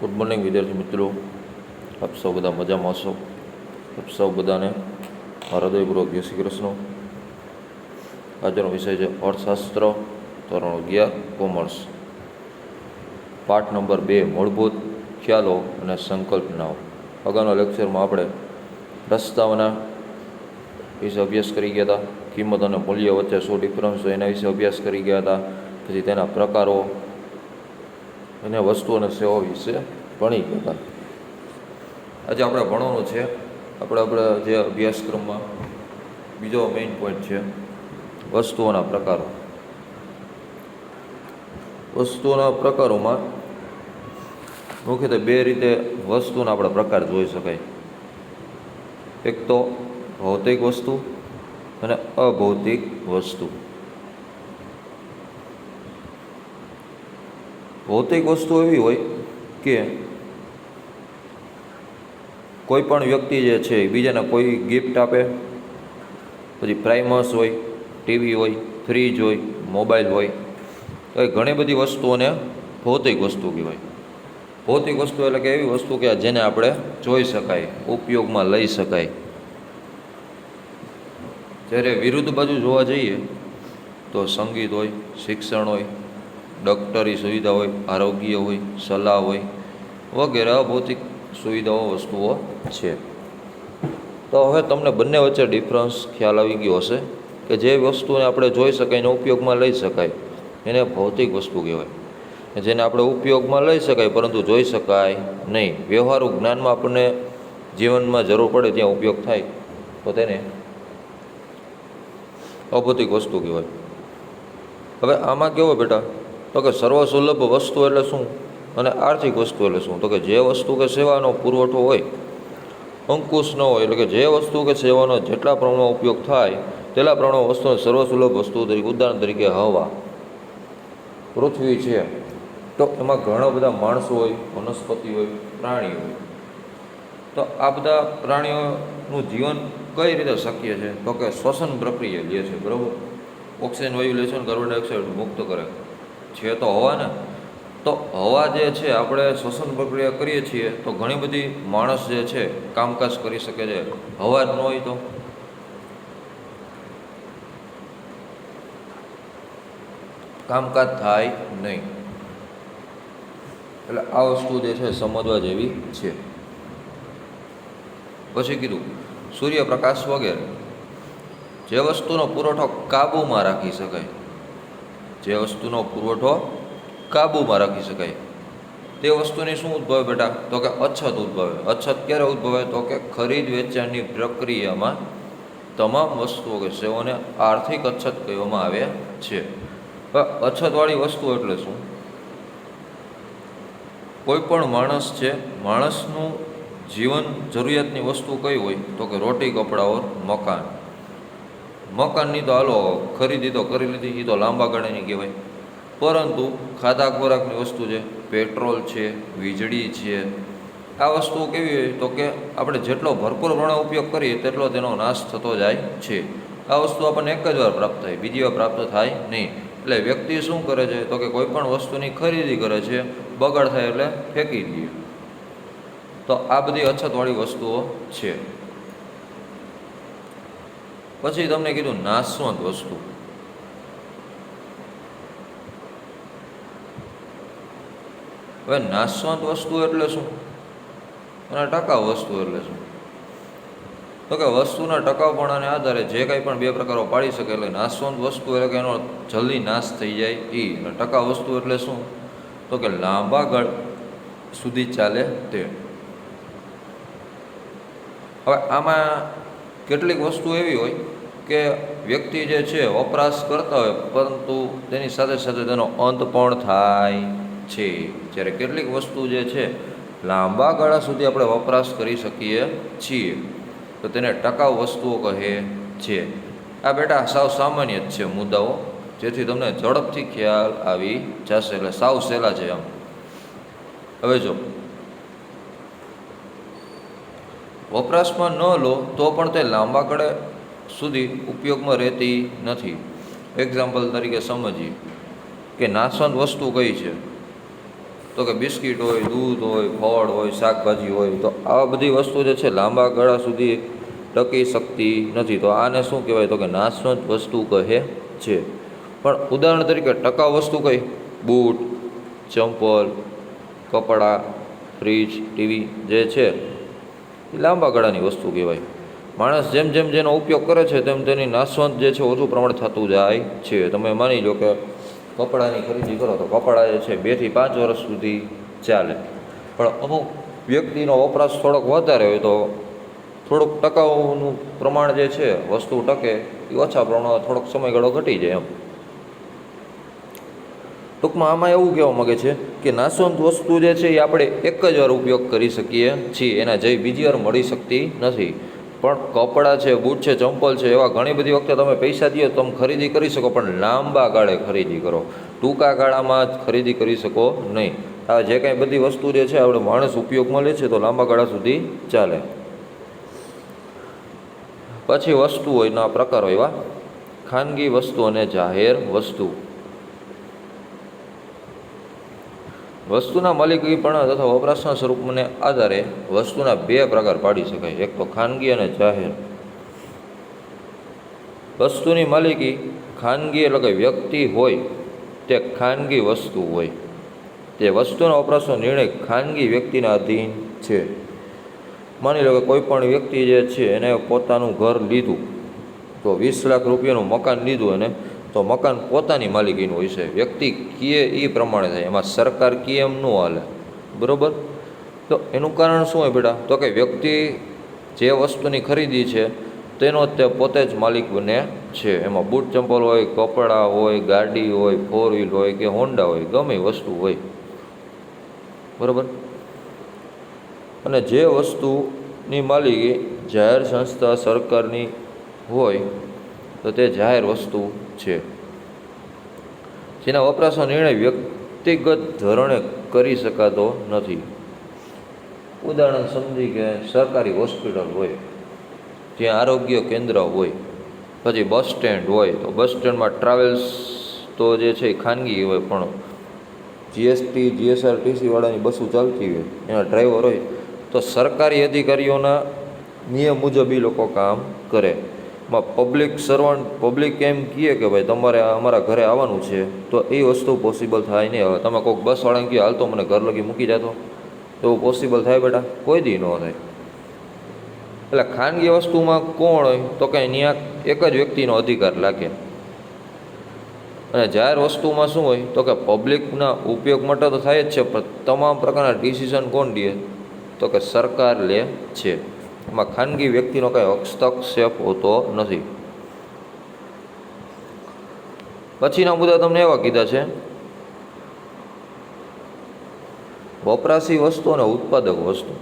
Good morning વિદ્યાર્થી મિત્રો, આપ સૌ બધા મજામાં હશો. આપ સૌ બધાને હૃદયપૂર્વક જય શ્રી કૃષ્ણ. આજનો વિષય છે અર્થશાસ્ત્ર, ધોરણ 11 કોમર્સ, પાઠ નંબર 2 મૂળભૂત ખ્યાલો અને સંકલ્પનાઓ. અગાઉના લેક્ચરમાં આપણે પ્રસ્તાવના વિશે અભ્યાસ કરી ગયા હતા. કિંમત અને મૂલ્ય વચ્ચે શું ડિફરન્સ હોય એના વિશે અભ્યાસ કરી ગયા હતા. પછી તેના પ્રકારો અને વસ્તુ અને સેવા વિશે ભણી ગયા હતા. આજે આપણે ભણવાનું છે આપણે જે અભ્યાસક્રમમાં બીજો મેઇન પોઈન્ટ છે વસ્તુઓના પ્રકારો. વસ્તુઓના પ્રકારોમાં મુખ્યત્વે બે રીતે વસ્તુના આપણે પ્રકાર જોઈ શકાય. એક તો ભૌતિક વસ્તુ અને અભૌતિક વસ્તુ. ભૌતિક વસ્તુ એવી હોય કે કોઈ પણ વ્યક્તિ જે છે એ બીજાને કોઈ ગિફ્ટ આપે, પછી પ્રાઇમસ હોય, ટીવી હોય, ફ્રીજ હોય, મોબાઈલ હોય, તો એ ઘણી બધી વસ્તુઓને ભૌતિક વસ્તુ કહેવાય. ભૌતિક વસ્તુ એટલે કે એવી વસ્તુ કે જેને આપણે જોઈ શકાય, ઉપયોગમાં લઈ શકાય. જ્યારે વિરુદ્ધ બાજુ જોવા જઈએ તો સંગીત હોય, શિક્ષણ હોય, ડૉક્ટરી સુવિધા હોય, આરોગ્ય હોય, સલાહ હોય વગેરે અભૌતિક સુવિધાઓ વસ્તુઓ છે. તો હવે તમને બંને વચ્ચે ડિફરન્સ ખ્યાલ આવી ગયો હશે કે જે વસ્તુને આપણે જોઈ શકાય એને ઉપયોગમાં લઈ શકાય એને ભૌતિક વસ્તુ કહેવાય. જેને આપણે ઉપયોગમાં લઈ શકાય પરંતુ જોઈ શકાય નહીં, વ્યવહારુ જ્ઞાનમાં આપણને જીવનમાં જરૂર પડે ત્યાં ઉપયોગ થાય તો તેને અભૌતિક વસ્તુ કહેવાય. હવે આમાં કેવો બેટા, તો કે સર્વસુલભ વસ્તુ એટલે શું અને આર્થિક વસ્તુ એટલે શું? તો કે જે વસ્તુ કે સેવાનો પુરવઠો હોય, અંકુશ ન હોય, એટલે કે જે વસ્તુ કે સેવાનો જેટલા પ્રમાણમાં ઉપયોગ થાય તેટલા પ્રમાણમાં વસ્તુને સર્વસુલભ વસ્તુ તરીકે, ઉદાહરણ તરીકે હવા, પૃથ્વી છે તો એમાં ઘણા બધા માણસો હોય, વનસ્પતિ હોય, પ્રાણીઓ હોય. તો આ બધા પ્રાણીઓનું જીવન કઈ રીતે શક્ય છે? તો કે શ્વસન પ્રક્રિયા લે છે, બરાબર. ઓક્સિજન વાયુ લે છે અને કાર્બન ડાયોક્સાઇડ મુક્ત કરે છે. તો હવા ને, તો હવા જે છે આપણે શ્વસન પ્રક્રિયા કરીએ છીએ તો ઘણી બધી માણસ જે છે કામકાજ કરી શકે છે. હવા જ ન હોય તો કામકાજ થાય નહીં. એટલે આ વસ્તુ જે છે સમજવા જેવી છે. પછી કીધું સૂર્યપ્રકાશ વગેરે જે વસ્તુનો પુરવઠો કાબૂમાં રાખી શકાય, જે વસ્તુનો પુરવઠો કાબૂમાં રાખી શકાય તે વસ્તુની શું ઉદ્ભવે બેટા? તો કે અછત ઉદ્ભવે. અછત ક્યારે ઉદ્ભવે? તો કે ખરીદ વેચાણની પ્રક્રિયામાં તમામ વસ્તુઓ કે સેવાઓને આર્થિક અછત કહેવામાં આવે છે. અછતવાળી વસ્તુ એટલે શું? કોઈ પણ માણસ છે, માણસનું જીવન જરૂરિયાતની વસ્તુ કઈ હોય? તો કે રોટી, કપડાં ઓર મકાન. મકાનની તો હાલો ખરીદી તો કરી લીધી, એ તો લાંબા ગાળાની કહેવાય. પરંતુ ખાધા ખોરાકની વસ્તુ છે, પેટ્રોલ છે, વીજળી છે, આ વસ્તુઓ કેવી હોય? તો કે આપણે જેટલો ભરપૂર પ્રમાણમાં ઉપયોગ કરીએ તેટલો તેનો નાશ થતો જાય છે. આ વસ્તુ આપણને એક જ વાર પ્રાપ્ત થાય, બીજી વાર પ્રાપ્ત થાય નહીં. એટલે વ્યક્તિ શું કરે છે? તો કે કોઈ પણ વસ્તુની ખરીદી કરે છે, બગાડ થાય એટલે ફેંકી દે. તો આ બધી અછતવાળી વસ્તુઓ છે. પછી તમને કીધું નાશવંત વસ્તુ. હવે નાશવંત વસ્તુ એટલે શું અને ટકાઉ વસ્તુ એટલે શું? તો કે વસ્તુના ટકાઉપણાને આધારે જે કંઈ પણ બે પ્રકારો પાડી શકે. એટલે નાશવંત વસ્તુ એટલે કે એનો જલ્દી નાશ થઈ જાય એ. અને ટકાઉ વસ્તુ એટલે શું? તો કે લાંબા ગાળ સુધી ચાલે તે. હવે આમાં કેટલીક વસ્તુ એવી હોય કે વ્યક્તિ જે છે વપરાશ કરતા હોય પરંતુ તેની સાથે સાથે તેનો અંત પણ થાય છે. જ્યારે કેટલીક વસ્તુ જે છે લાંબા ગાળા સુધી આપણે વપરાશ કરી શકીએ છીએ તો તેને ટકાઉ વસ્તુઓ કહે છે. આ બેટા સાવ સામાન્ય જ છે મુદ્દાઓ, જેથી તમને ઝડપથી ખ્યાલ આવી જશે. એટલે સાવ સહેલા છે આમ. હવે જો વપરાશમાં ન લો તો પણ તે લાંબા ગાળે સુધી ઉપયોગમાં રહેતી નથી. એક્ઝામ્પલ તરીકે સમજીએ કે નાશવંત વસ્તુ કઈ છે? તો કે બિસ્કિટ હોય, દૂધ હોય, ફળ હોય, શાકભાજી હોય, તો આ બધી વસ્તુ જે છે લાંબા ગાળા સુધી ટકી શકતી નથી. તો આને શું કહેવાય? તો કે નાશવંત વસ્તુ કહે છે. પણ ઉદાહરણ તરીકે ટકાઉ વસ્તુ કઈ? બૂટ, ચંપલ, કપડાં, ફ્રીજ, ટીવી જે છે એ લાંબા ગાળાની વસ્તુ કહેવાય. માણસ જેમ જેમ જેનો ઉપયોગ કરે છે તેમ તેની નાશવંત જે છે ઓછું પ્રમાણ થતું જાય છે. તમે માની લો કે કપડાની ખરીદી કરો તો કપડાં જે છે 2 થી 5 વર્ષ સુધી ચાલે, પણ અમુક વ્યક્તિનો વપરાશ થોડોક વધારે હોય તો થોડુંક ટકાઉનું પ્રમાણ જે છે વસ્તુ ટકે એ ઓછા પ્રમાણમાં થોડોક સમયગાળો ઘટી જાય એમ. ટૂંકમાં આમાં એવું કહેવા માગે છે કે નાશવંત વસ્તુ જે છે એ આપણે એક જ વાર ઉપયોગ કરી શકીએ છીએ, એના જઈ બીજી વાર મળી શકતી નથી. પણ કપડાં છે, બૂટ છે, ચંપલ છે, એવા ઘણી બધી વખતે તમે પૈસા દો તમે ખરીદી કરી શકો, પણ લાંબા ગાળે ખરીદી કરો, ટૂંકા ગાળામાં જ ખરીદી કરી શકો નહીં. આ જે કાંઈ બધી વસ્તુ જે છે આપણે માણસ ઉપયોગમાં લે છે તો લાંબા ગાળા સુધી ચાલે. પછી વસ્તુઓના પ્રકારો એવા ખાનગી વસ્તુ અને જાહેર વસ્તુ. વસ્તુના માલિકીપણા તથા વપરાશના સ્વરૂપને આધારે વસ્તુના 2 પ્રકાર પાડી શકાય, એક તો ખાનગી અને જાહેર. વસ્તુની માલિકી ખાનગી એટલે કે વ્યક્તિ હોય તે ખાનગી વસ્તુ હોય, તે વસ્તુના વપરાશનો નિર્ણય ખાનગી વ્યક્તિના અધીન છે. માની લો કે કોઈ પણ વ્યક્તિ જે છે એને પોતાનું ઘર લીધું, તો 20 લાખ રૂપિયાનું મકાન લીધું એને, તો મકાન પોતાની માલિકીનું હોય છે, વ્યક્તિ કહે એ પ્રમાણે થાય, એમાં સરકાર કહે એમ ન હાલે, બરાબર? તો એનું કારણ શું હોય બેટા? તો કે વ્યક્તિ જે વસ્તુની ખરીદી છે તેનો તે પોતે જ માલિક બને છે. એમાં બૂટ ચંપલ હોય, કપડાં હોય, ગાડી હોય, 4 વ્હીલ હોય કે હોન્ડા હોય, ગમે વસ્તુ હોય, બરાબર? અને જે વસ્તુની માલિકી જાહેર સંસ્થા સરકારની હોય તો તે જાહેર વસ્તુ છે, જેના વપરાશનો નિર્ણય વ્યક્તિગત ધોરણે કરી શકાતો નથી. ઉદાહરણ સમજી કે સરકારી હોસ્પિટલ હોય, ત્યાં આરોગ્ય કેન્દ્ર હોય, પછી બસ સ્ટેન્ડ હોય, તો બસ સ્ટેન્ડમાં ટ્રાવેલ્સ તો જે છે એ ખાનગી હોય, પણ જીએસટી જીએસઆરટીસીવાળાની બસો ચાલતી હોય, એના ડ્રાઈવર હોય, તો સરકારી અધિકારીઓના નિયમ મુજબ એ લોકો કામ કરે. એમાં પબ્લિક સર્વન્ટ, પબ્લિક એમ કહે કે ભાઈ તમારે અમારા ઘરે આવવાનું છે, તો એ વસ્તુ પોસિબલ થાય નહીં. હવે તમે કોઈક બસવાળાને કહો હાલ તો મને ઘર લગી મૂકી જતો, તો એવું પોસિબલ થાય બેટા? કોઈ દી ન થાય. એટલે ખાનગી વસ્તુમાં કોણ હોય? તો કે ત્યાં એક જ વ્યક્તિનો અધિકાર લાગે. અને જાહેર વસ્તુમાં શું હોય? તો કે પબ્લિકના ઉપયોગ માટે તો થાય જ છે, પણ તમામ પ્રકારના ડિસિઝન કોણ લે? તો કે સરકાર લે છે. એમાં ખાનગી વ્યક્તિનો કાંઈ હસ્તક્ષેપ હોતો નથી. પછીના મુદ્દા તમને એવા કીધા છે વપરાશી વસ્તુ અને ઉત્પાદક વસ્તુ.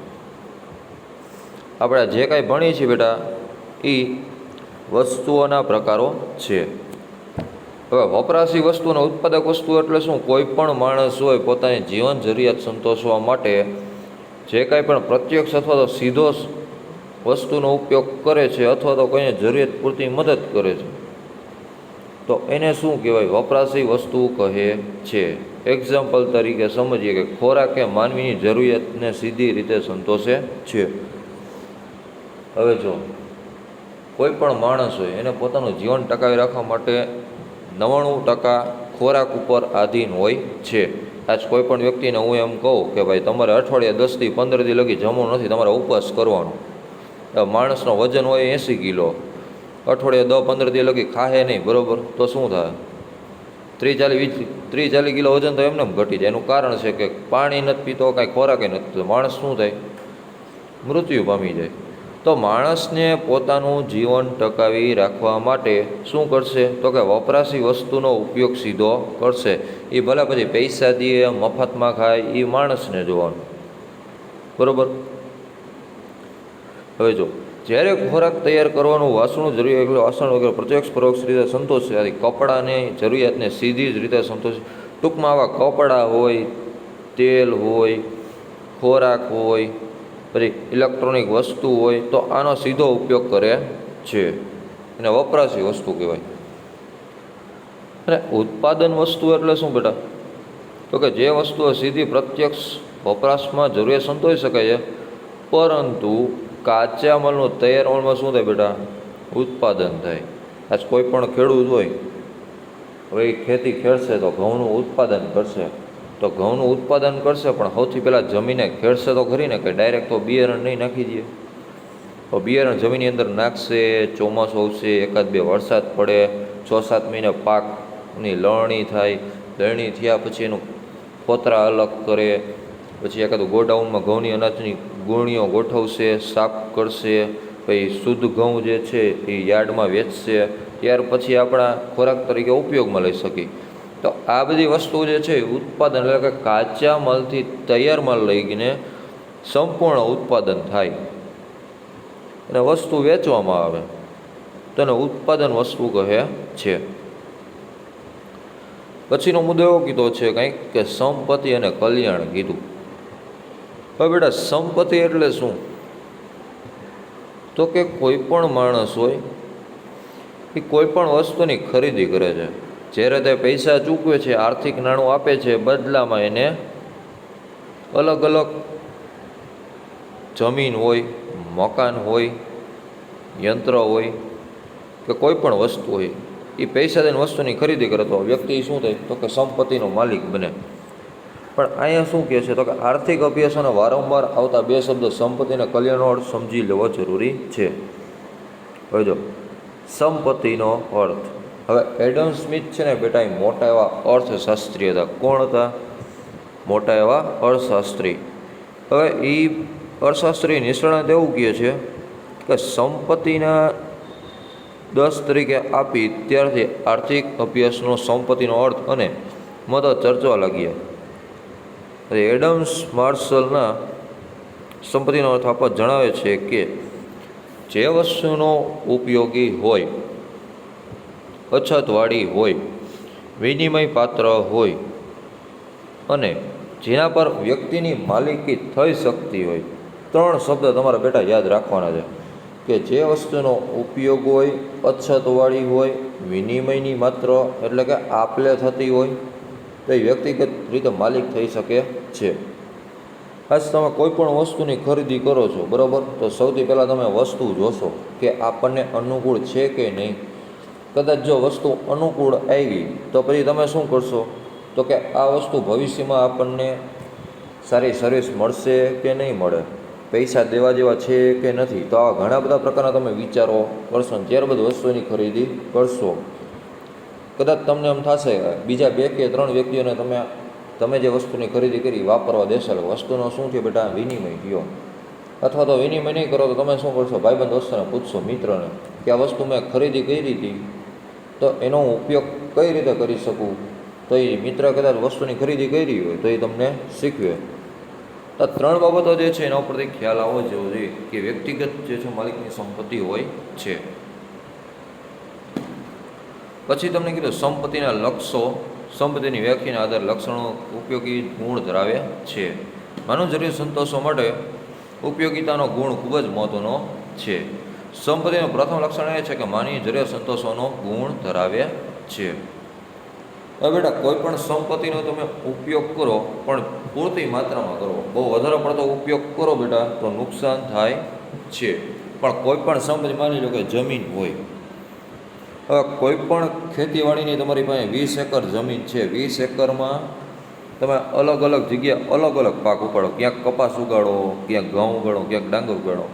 આપણે જે કાંઈ ભણીએ છીએ બેટા એ વસ્તુઓના પ્રકારો છે. હવે વપરાશી વસ્તુ અને ઉત્પાદક વસ્તુ એટલે શું? કોઈ પણ માણસ હોય પોતાની જીવન જરૂરિયાત સંતોષવા માટે જે કાંઈ પણ પ્રત્યક્ષ અથવા તો સીધો વસ્તુનો ઉપયોગ કરે છે અથવા તો કોઈને જરૂરિયાત પૂરતી મદદ કરે છે, તો એને શું કહેવાય? વપરાશી વસ્તુ કહે છે. એક્ઝામ્પલ તરીકે સમજીએ કે ખોરાક એ માનવીની જરૂરિયાતને સીધી રીતે સંતોષે છે. હવે જો કોઈ પણ માણસ હોય એને પોતાનું જીવન ટકાવી રાખવા માટે 99% ખોરાક ઉપર આધીન હોય છે. આજ કોઈ પણ વ્યક્તિને હું એમ કહું કે ભાઈ તમારે અઠવાડિયે 10 થી 15 દી લગી જમવું નથી, તમારે ઉપવાસ કરવાનો. માણસનો વજન હોય 80 કિલો, અઠવાડિયે 10-15 દી લગી ખાહે નહીં, બરાબર? તો શું થાય? 30-40 કિલો વજન તો એમને ઘટી જાય. એનું કારણ છે કે પાણી નથી પીતો, કાંઈ ખોરાક નથી પીતો, માણસ શું થાય? મૃત્યુ પામી જાય. તો માણસને પોતાનું જીવન ટકાવી રાખવા માટે શું કરશે? તો કે વપરાશી વસ્તુનો ઉપયોગ સીધો કરશે. એ ભલે પછી પૈસા દે, મફતમાં ખાય, એ માણસને જોવાનું, બરાબર? હવે જો જ્યારે ખોરાક તૈયાર કરવાનું વાસણું જરૂરિયાત એટલે વાસણ વગેરે પ્રત્યક્ષ પરોક્ષ રીતે સંતોષે, આથી કપડાની જરૂરિયાતને સીધી જ રીતે સંતોષે. ટૂંકમાં આવા કપડાં હોય, તેલ હોય, ખોરાક હોય, પછી ઇલેક્ટ્રોનિક વસ્તુ હોય, તો આનો સીધો ઉપયોગ કરે છે, એને વપરાશી વસ્તુ કહેવાય. અને ઉત્પાદન વસ્તુ એટલે શું બેટા? તો કે જે વસ્તુઓ સીધી પ્રત્યક્ષ વપરાશમાં જરૂરિયાત સંતોષી શકાય છે, પરંતુ કાચા માલનું તૈયાર માલમાં શું થાય બેટા? ઉત્પાદન થાય. આજ કોઈ પણ ખેડૂત હોય, હવે એ ખેતી ખેડશે તો ઘઉંનું ઉત્પાદન કરશે, તો ઘઉંનું ઉત્પાદન કરશે, પણ સૌથી પહેલાં જમીને ખેડશે તો ખરી ને, કે ડાયરેક્ટ તો બિયારણ નહીં નાખી દે. તો બિયારણ જમીનની અંદર નાખશે, ચોમાસું આવશે, એકાદ બે વરસાદ પડે, 6-7 મહિને પાકની લણણી થાય, લણણી થયા પછી એનું પોતરા અલગ કરે, પછી એકાદું ગોડાઉનમાં ઘઉંની અનાજની ગુણીઓ ગોઠવશે, સાફ કરશે, પછી શુદ્ધ ઘઉં જે છે એ યાર્ડમાં વેચશે, ત્યાર પછી આપણા ખોરાક તરીકે ઉપયોગમાં લઈ શકીએ. તો આ બધી વસ્તુ જે છે ઉત્પાદન, એટલે કે કાચા માલથી તૈયાર માલ લઈને સંપૂર્ણ ઉત્પાદન થાય અને વસ્તુ વેચવામાં આવે, તેને ઉત્પાદન વસ્તુ કહે છે. પછીનો મુદ્દો એવો કીધો છે કંઈક કે સંપત્તિ અને કલ્યાણ કીધું. હવે બેટા સંપત્તિ એટલે શું? તો કે કોઈ પણ માણસ હોય એ કોઈ પણ વસ્તુની ખરીદી કરે છે, જ્યારે તે પૈસા ચૂકવે છે, આર્થિક નાણું આપે છે, બદલામાં એને અલગ અલગ જમીન હોય, મકાન હોય, યંત્ર હોય કે કોઈ પણ વસ્તુ હોય, એ પૈસા દઈને વસ્તુની ખરીદી કરે તો વ્યક્તિ શું થાય? તો કે સંપત્તિનો માલિક બને. પણ અહીંયા શું કહે છે? તો કે આર્થિક અભ્યાસોને વારંવાર આવતા બે શબ્દ સંપત્તિ અને કલ્યાણનો અર્થ સમજી લેવો જરૂરી છે. હવે જો સંપત્તિનો અર્થ, હવે એડમ સ્મિથ છે ને બેટા, એ મોટા એવા અર્થશાસ્ત્રી હતા. કોણ હતા? મોટા એવા અર્થશાસ્ત્રી. હવે એ અર્થશાસ્ત્રી નિષ્ણાત એવું કહે છે કે સંપત્તિના 10 તરીકે આપી ત્યારથી આર્થિક અભ્યાસનો સંપત્તિનો અર્થ અને મતો ચર્ચવા લાગ્યા. એડમ્સ માર્શલના સંપત્તિનો અર્થ આપવા જણાવે છે કે જે વસ્તુનો ઉપયોગી હોય, અછતવાળી હોય, વિનિમય પાત્ર હોય અને જેના પર વ્યક્તિની માલિકી થઈ શકતી હોય. 3 શબ્દ તમારા બેટા યાદ રાખવાના છે કે જે વસ્તુનો ઉપયોગ હોય, અછતવાળી હોય, વિનિમયની માત્ર એટલે કે આપલે થતી હોય, તો એ વ્યક્તિગત રીતે માલિક થઈ શકે છે. આજ તમે કોઈ પણ વસ્તુની ખરીદી કરો છો, બરાબર, તો સૌથી પહેલાં તમે વસ્તુ જોશો કે આપણને અનુકૂળ છે કે નહીં. કદાચ જો વસ્તુ અનુકૂળ આવી તો પછી તમે શું કરશો? તો કે આ વસ્તુ ભવિષ્યમાં આપણને સારી સર્વિસ મળશે કે નહીં મળે, પૈસા દેવા જેવા છે કે નથી. તો આવા ઘણા બધા પ્રકારના તમે વિચારો કરશો ને ત્યારબાદ વસ્તુની ખરીદી કરશો. કદાચ તમને એમ થશે બીજા 2 કે 3 વ્યક્તિઓને તમે જે વસ્તુની ખરીદી કરી વાપરવા દેશો, વસ્તુનો શું છે બેટા? વિનિમય થયો. અથવા તો વિનિમય નહીં કરો તો તમે શું કરશો? ભાઈબંધ દોસ્તોને પૂછશો, મિત્રને, કે આ વસ્તુ મેં ખરીદી કરી હતી તો એનો ઉપયોગ કઈ રીતે કરી શકું. તો એ મિત્ર કદાચ વસ્તુની ખરીદી કરી હોય તો એ તમને શીખવે. તો 3 બાબતો જે છે એના ઉપરથી ખ્યાલ આવવો જેવો જોઈએ કે વ્યક્તિગત જે છે માલિકની સંપત્તિ હોય છે. પછી તમને કીધું સંપત્તિના લક્ષો, સંપત્તિની વ્યાખ્યાના આધારે લક્ષણો ઉપયોગી ગુણ ધરાવે છે. માનવ જરૂરિયાત સંતોષવા માટે ઉપયોગિતાનો ગુણ ખૂબ જ મહત્ત્વનો છે. સંપત્તિનું પ્રથમ લક્ષણ એ છે કે માનવી જરૂરિયાત સંતોષવાનો ગુણ ધરાવે છે. હવે બેટા કોઈ પણ સંપત્તિનો તમે ઉપયોગ કરો પણ પૂરતી માત્રામાં કરો. બહુ વધારે પડતો ઉપયોગ કરો બેટા તો નુકસાન થાય છે. પણ કોઈ પણ સંપત્તિ, માની લો કે જમીન હોય, હવે કોઈ પણ ખેતીવાડીની તમારી પાસે 20 એકર જમીન છે, 20 એકરમાં તમે અલગ અલગ જગ્યાએ અલગ અલગ પાક ઉગાડો, ક્યાંક કપાસ ઉગાડો, ક્યાંક ઘઉં ઉગાડો, ક્યાંક ડાંગર ઉગાડો,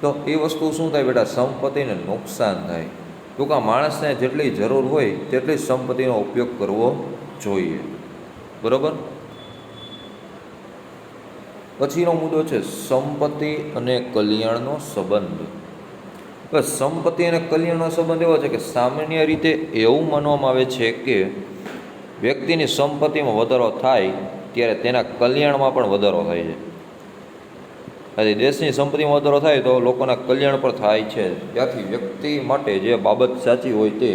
તો એ વસ્તુ શું થાય બેટા? સંપત્તિને નુકસાન થાય. ટૂંકા માણસને જેટલી જરૂર હોય તેટલી સંપત્તિનો ઉપયોગ કરવો જોઈએ, બરાબર. પછીનો મુદ્દો છે સંપત્તિ અને કલ્યાણનો સંબંધ. બસ સંપત્તિ અને કલ્યાણનો સંબંધ એવો છે કે સામાન્ય રીતે એવું માનવામાં આવે છે કે વ્યક્તિની સંપત્તિમાં વધારો થાય ત્યારે તેના કલ્યાણમાં પણ વધારો થાય છે. આથી દેશની સંપત્તિમાં વધારો થાય તો લોકોના કલ્યાણ પર થાય છે. ત્યાંથી વ્યક્તિ માટે જે બાબત સાચી હોય તે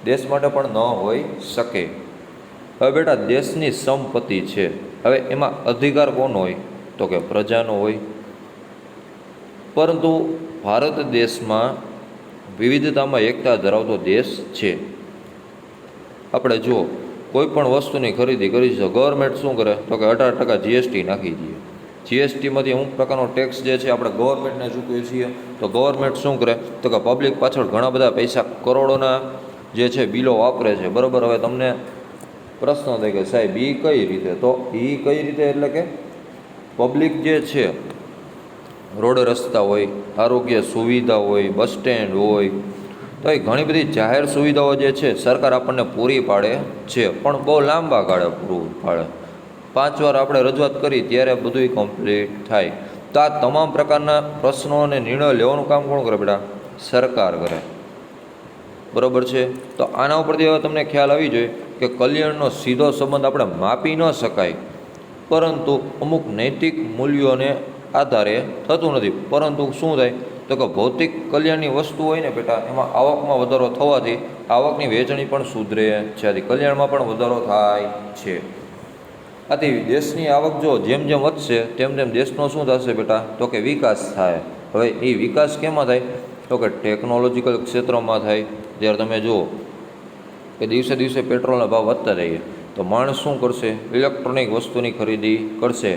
દેશ માટે પણ ન હોઈ શકે. હવે બેટા દેશની સંપત્તિ છે, હવે એમાં અધિકાર કોનો હોય? તો કે પ્રજાનો હોય. પરંતુ ભારત દેશમાં વિવિધતામાં એકતા ધરાવતો દેશ છે. આપણે જુઓ કોઈ પણ વસ્તુની ખરીદી કરી છે ગવર્મેન્ટ શું કરે તો કે 18% જીએસટી નાખી દઈએ. જીએસટીમાંથી અમુક પ્રકારનો ટેક્સ જે છે આપણે ગવર્મેન્ટને ચૂકવીએ છીએ. તો ગવર્મેન્ટ શું કરે તો કે પબ્લિક પાછળ ઘણા બધા પૈસા કરોડોના જે છે બિલો વાપરે છે. બરાબર. હવે તમને પ્રશ્ન થાય કે સાહેબ એ કઈ રીતે? તો એ કઈ રીતે એટલે કે પબ્લિક જે છે રોડ રસ્તા હોય, આરોગ્ય સુવિધા હોય, બસ સ્ટેન્ડ હોય, તો એ ઘણી બધી જાહેર સુવિધાઓ જે છે સરકાર આપણને પૂરી પાડે છે, પણ બહુ લાંબા ગાળે પૂરું પાડે. 5 વાર આપણે રજૂઆત કરી ત્યારે બધું કમ્પ્લીટ થાય. તો આ તમામ પ્રકારના પ્રશ્નો અને નિર્ણય લેવાનું કામ કોણ કરે બેટા? સરકાર કરે. બરાબર છે. તો આના ઉપરથી હવે તમને ખ્યાલ આવી જોઈએ કે કલ્યાણનો સીધો સંબંધ આપણે માપી ન શકાય, પરંતુ અમુક નૈતિક મૂલ્યોને આધારે થતું નથી. પરંતુ શું થાય તો કે ભૌતિક કલ્યાણની વસ્તુ હોય ને બેટા, એમાં આવકમાં વધારો થવાથી આવકની વહેંચણી પણ સુધરે છે, આથી કલ્યાણમાં પણ વધારો થાય છે. આથી દેશની આવક જો જેમ જેમ વધશે તેમ તેમ દેશનો શું થશે બેટા તો કે વિકાસ થાય. હવે એ વિકાસ કેમાં થાય તો કે ટેકનોલોજીકલ ક્ષેત્રમાં થાય. જ્યારે તમે જુઓ કે દિવસે દિવસે પેટ્રોલના ભાવ વધતા રહીએ તો માણસ શું કરશે? ઇલેક્ટ્રોનિક વસ્તુની ખરીદી કરશે.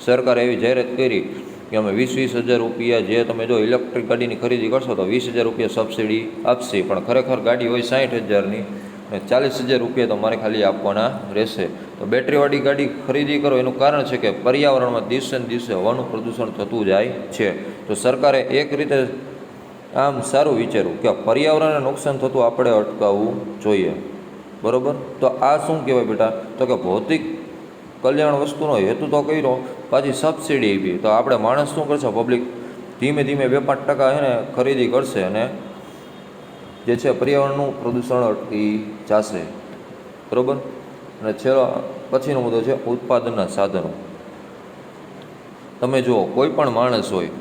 સરકારે એવી જાહેરાત કરી કે અમે 20,000 રૂપિયા જે તમે જો ઇલેક્ટ્રિક ગાડીની ખરીદી કરશો તો 20,000 રૂપિયા સબસિડી આપશે. પણ ખરેખર ગાડી હોય 60,000ની અને 40,000 રૂપિયા તમારે ખાલી આપવાના રહેશે. તો બેટરીવાળી ગાડી ખરીદી કરો એનું કારણ છે કે પર્યાવરણમાં દિવસે ને દિવસે હવાનું પ્રદૂષણ થતું જાય છે. તો સરકારે એક રીતે આમ સારું વિચાર્યું કે પર્યાવરણને નુકસાન થતું આપણે અટકાવવું જોઈએ. બરાબર. તો આ શું કહેવાય બેટા તો કે ભૌતિક કલ્યાણ વસ્તુનો હેતુ તો કર્યો, પાછી સબસિડી આપી. તો આપણે માણસ શું કરશે? પબ્લિક ધીમે ધીમે 2-5% એને ખરીદી કરશે અને જે છે પર્યાવરણનું પ્રદૂષણ અટકી જશે. બરાબર. અને છેલ્લો પછીનો મુદ્દો છે ઉત્પાદનના સાધનો. તમે જુઓ કોઈ પણ માણસ હોય,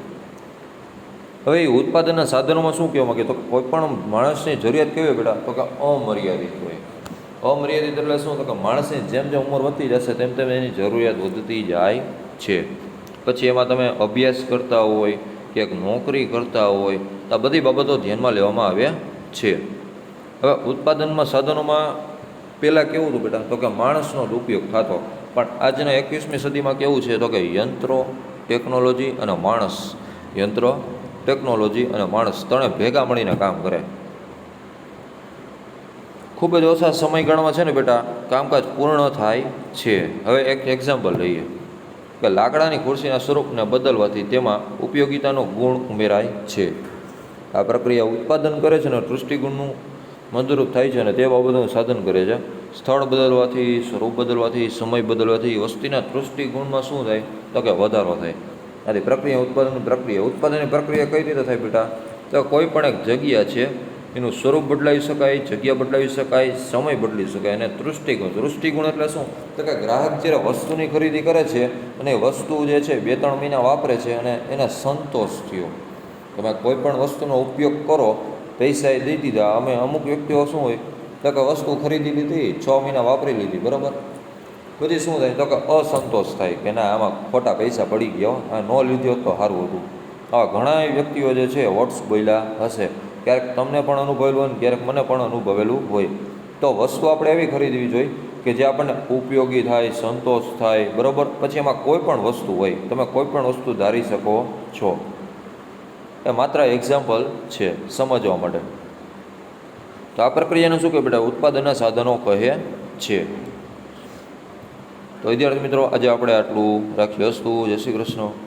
હવે એ ઉત્પાદનના સાધનોમાં શું કહેવા માગે તો કોઈ પણ માણસની જરૂરિયાત કેવી હોય બેટા તો કે અમર્યાદિત હોય. અમર્યાદિત એટલે શું તો કે માણસની જેમ જેમ ઉંમર વધતી જશે તેમ તેમ એની જરૂરિયાત વધતી જાય છે. પછી એમાં તમે અભ્યાસ કરતા હોય કે એક નોકરી કરતા હોય તો આ બધી બાબતો ધ્યાનમાં લેવામાં આવે છે. હવે ઉત્પાદનમાં સાધનોમાં પહેલાં કેવું હતું બેટા તો કે માણસનો જ ઉપયોગ થતો, પણ આજના 21મી સદીમાં કેવું છે તો કે યંત્રો, ટેકનોલોજી અને માણસ, યંત્રો, ટેકનોલોજી અને માણસ ત્રણે ભેગા મળીને કામ કરે. ખૂબ જ ઓછા સમયગાળામાં છે ને બેટા કામકાજ પૂર્ણ થાય છે. હવે એક એક્ઝામ્પલ લઈએ કે લાકડાની ખુરશીના સ્વરૂપને બદલવાથી તેમાં ઉપયોગિતાનો ગુણ ઉમેરાય છે. આ પ્રક્રિયા ઉત્પાદન કરે છે અને દૃષ્ટિગુણનું મદદરૂપ થાય છે અને તે બાબતનું સાધન કરે છે. સ્થળ બદલવાથી, સ્વરૂપ બદલવાથી, સમય બદલવાથી વસ્તીના દૃષ્ટિગુણમાં શું થાય તો કે વધારો થાય. આથી પ્રક્રિયા ઉત્પાદનની પ્રક્રિયા કઈ રીતે થાય બેટા તો કોઈ પણ એક જગ્યા છે એનું સ્વરૂપ બદલાવી શકાય, જગ્યા બદલાવી શકાય, સમય બદલી શકાય. અને દૃષ્ટિગુણ એટલે શું તો કે ગ્રાહક જ્યારે વસ્તુની ખરીદી કરે છે અને એ વસ્તુ જે છે 2-3 મહિના વાપરે છે અને એને સંતોષ થયો. તમે કોઈ પણ વસ્તુનો ઉપયોગ કરો, પૈસા એ દઈ દીધા. અમે અમુક વ્યક્તિઓ શું હોય તો કે વસ્તુ ખરીદી લીધી, 6 મહિના વાપરી લીધી, બરાબર, પછી શું થાય તો કે અસંતોષ થાય કે ના આમાં ખોટા પૈસા પડી ગયા, આ ન લીધી હોત તો સારું હતું. આવા ઘણા વ્યક્તિઓ જે છે વર્ડ્સ બોલ્યા હશે. ક્યારેક તમને પણ અનુભવેલું હોય ને ક્યારેક મને પણ અનુભવેલું હોય. તો વસ્તુ આપણે એવી ખરીદવી જોઈએ કે જે આપણને ઉપયોગી થાય, સંતોષ થાય, બરાબર. પછી એમાં કોઈ પણ વસ્તુ હોય, તમે કોઈ પણ વસ્તુ ધારી શકો છો. એ માત્ર એક્ઝામ્પલ છે સમજવા માટે. તો આ પ્રક્રિયાને શું કહે બેટા ઉત્પાદનના સાધનો કહે છે. તો વિદ્યાર્થી મિત્રો આજે આપણે આટલું રાખીએ. અસ્તુ. જય શ્રી કૃષ્ણ.